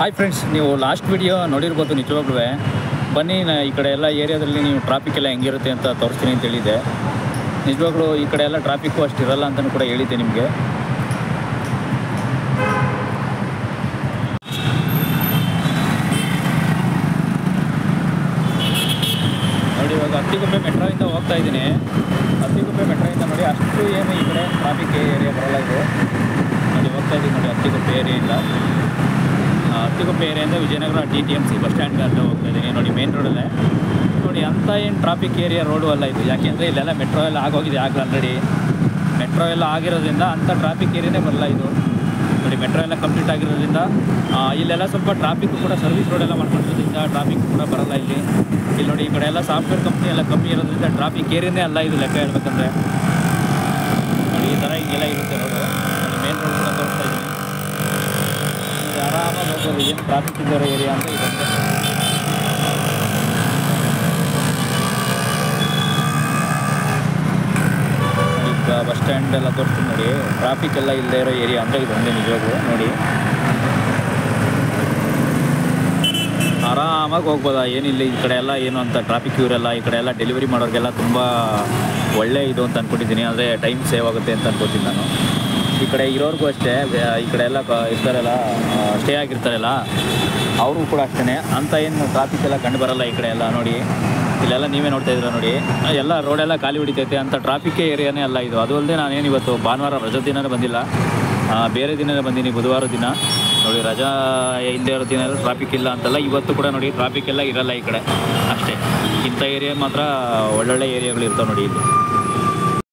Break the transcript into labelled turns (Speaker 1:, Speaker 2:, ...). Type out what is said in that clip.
Speaker 1: Hi friends, ನೀವು last video ನೋಡಿರ್ಬೋದು. ನಿಜವಾಗ್ಲೂ ಬನ್ನಿ ಈ ಕಡೆ ಎಲ್ಲ ಏರಿಯಾದಲ್ಲಿ ನೀವು ಟ್ರಾಫಿಕ್ ಎಲ್ಲ ಹೆಂಗಿರುತ್ತೆ ಅಂತ ತೋರಿಸ್ತೀನಿ ಅಂತ ಹೇಳಿದ್ದೆ. ನಿಜವಾಗ್ಲೂ ಈ ಕಡೆ ಎಲ್ಲ ಟ್ರಾಫಿಕ್ಕು ಅಷ್ಟು ಇರಲ್ಲ ಅಂತಲೂ ಕೂಡ ಹೇಳಿದ್ದೆ ನಿಮಗೆ. ನೋಡಿ, ಇವಾಗ ಅತ್ತಿಗುಪ್ಪೆ ಮೆಟ್ರೋಯಿಂದ ಹೋಗ್ತಾ ಇದ್ದೀನಿ. ಅತ್ತಿಗುಪ್ಪೆ ಮೆಟ್ರೋಯಿಂದ ನೋಡಿ ಅಷ್ಟು ಏನು ಈ ಕಡೆ ಟ್ರಾಫಿಕ್ ಏರಿಯಾ ಬರಲ್ಲ. ಇದು ನೋಡಿ ಹೋಗ್ತಾ ಇದ್ದೀನಿ ನೋಡಿ, ಅತ್ತಿಗುಪ್ಪೆ ಏರಿಯಿಂದ ವಿಜಯನಗರ TTMC ಬಸ್ ಸ್ಟ್ಯಾಂಡ್ಗೆ ಅಂತ ಹೋಗ್ತಾ ಇದ್ದೀನಿ. ನೋಡಿ ಮೇನ್ ರೋಡಲ್ಲೇ ನೋಡಿ, ಅಂಥ ಏನು ಟ್ರಾಫಿಕ್ ಏರಿಯಾ ರೋಡು ಅಲ್ಲ ಇದು. ಯಾಕೆಂದರೆ ಇಲ್ಲೆಲ್ಲ ಮೆಟ್ರೋ ಎಲ್ಲ ಆಗೋಗಿದೆ ಆಗಲೇ ಆಲ್ರೆಡಿ. ಮೆಟ್ರೋ ಎಲ್ಲ ಆಗಿರೋದ್ರಿಂದ ಅಂಥ ಟ್ರಾಫಿಕ್ ಏರಿಯಾನೇ ಬರಲ್ಲ ಇದು. ನೋಡಿ ಮೆಟ್ರೋ ಎಲ್ಲ ಕಂಪ್ಲೀಟ್ ಆಗಿರೋದ್ರಿಂದ ಇಲ್ಲೆಲ್ಲ ಸ್ವಲ್ಪ ಟ್ರಾಫಿಕ್ ಕೂಡ ಸರ್ವಿಸ್ ರೋಡೆಲ್ಲ ಮಾಡ್ಕೊಂಡಿರೋದ್ರಿಂದ ಟ್ರಾಫಿಕ್ ಕೂಡ ಬರಲ್ಲ ಇಲ್ಲಿ. ಇಲ್ಲಿ ನೋಡಿ ಈ ಕಡೆ ಎಲ್ಲ ಸಾಫ್ಟ್ವೇರ್ ಕಂಪ್ನಿ ಎಲ್ಲ ಕಮ್ಮಿ ಇರೋದ್ರಿಂದ ಟ್ರಾಫಿಕ್ ಏರಿಯಾನೇ ಅಲ್ಲ ಇದು ಲೆಕ್ಕ ಹೇಳ್ಬೇಕಂದ್ರೆ. ನೋಡಿ ಈ ಥರ ಹಿಂಗೆಲ್ಲ ಇರುತ್ತೆ ರೋಡು. ನೋಡಿ ಮೇನ್ ರೋಡ್ ಕೂಡ ತೋರಿಸ್ತಾ ಇದ್ದೀನಿ. ಆರಾಮಾಗಿ ಹೋಗ್ಬೋದು, ಏನು ಟ್ರಾಫಿಕ್ ಇರೋ ಏರಿಯಾ ಅಂತ ಇದೊಂದು. ಈಗ ಬಸ್ ಸ್ಟ್ಯಾಂಡ್ ಎಲ್ಲ ತೋರಿಸ್ತೀನಿ ನೋಡಿ. ಟ್ರಾಫಿಕ್ ಎಲ್ಲ ಇಲ್ಲದೆ ಇರೋ ಏರಿಯಾ ಅಂದರೆ ಇದೊಂದೇ ನಿಜವಾಗೂ. ನೋಡಿ ಆರಾಮಾಗಿ ಹೋಗ್ಬೋದಾ, ಏನಿಲ್ಲ ಈ ಕಡೆ ಎಲ್ಲ ಏನು ಅಂತ ಟ್ರಾಫಿಕ್ ಇವರೆಲ್ಲ. ಈ ಕಡೆ ಎಲ್ಲ ಡೆಲಿವರಿ ಮಾಡೋರಿಗೆಲ್ಲ ತುಂಬ ಒಳ್ಳೆ ಇದು ಅಂತ ಅಂದ್ಕೊಂಡಿದ್ದೀನಿ. ಅಂದರೆ ಟೈಮ್ ಸೇವ್ ಆಗುತ್ತೆ ಅಂತ ಅನ್ಕೋತೀನಿ ನಾನು. ಈ ಕಡೆ ಇರೋರಿಗೂ ಅಷ್ಟೇ, ಈ ಕಡೆ ಎಲ್ಲ ಇರ್ತಾರಲ್ಲ, ಸ್ಟೇ ಆಗಿರ್ತಾರಲ್ಲ, ಅವ್ರಿಗೂ ಕೂಡ ಅಷ್ಟೇ ಅಂತ ಏನು ಟ್ರಾಫಿಕ್ ಎಲ್ಲ ಕಂಡು ಬರಲ್ಲ ಈ ಕಡೆ ಎಲ್ಲ. ನೋಡಿ ಇಲ್ಲೆಲ್ಲ ನೀವೇ ನೋಡ್ತಾ ಇದ್ದೀರ ನೋಡಿ, ಎಲ್ಲ ರೋಡೆಲ್ಲ ಖಾಲಿ ಹೊಡಿತೈತೆ. ಅಂತ ಟ್ರಾಫಿಕ್ ಏರಿಯಾನೇ ಅಲ್ಲ ಇದು. ಅದು ಅಲ್ಲದೆ ನಾನೇನು ಇವತ್ತು ಭಾನುವಾರ ರಜಾ ದಿನವೇ ಬಂದಿಲ್ಲ, ಬೇರೆ ದಿನವೇ ಬಂದೀನಿ, ಬುಧವಾರ ದಿನ. ನೋಡಿ ರಜಾ ಇಲ್ಲದೆ ಇರೋ ದಿನ ಟ್ರಾಫಿಕ್ ಇಲ್ಲ ಅಂತಲ್ಲ. ಇವತ್ತು ಕೂಡ ನೋಡಿ ಟ್ರಾಫಿಕ್ ಎಲ್ಲ ಇರಲ್ಲ ಈ ಕಡೆ ಅಷ್ಟೇ. ಇಂಥ ಏರಿಯಾ ಮಾತ್ರ ಒಳ್ಳೊಳ್ಳೆ ಏರಿಯಾಗಳು ಇರ್ತಾವೆ ನೋಡಿ ಇಲ್ಲಿ.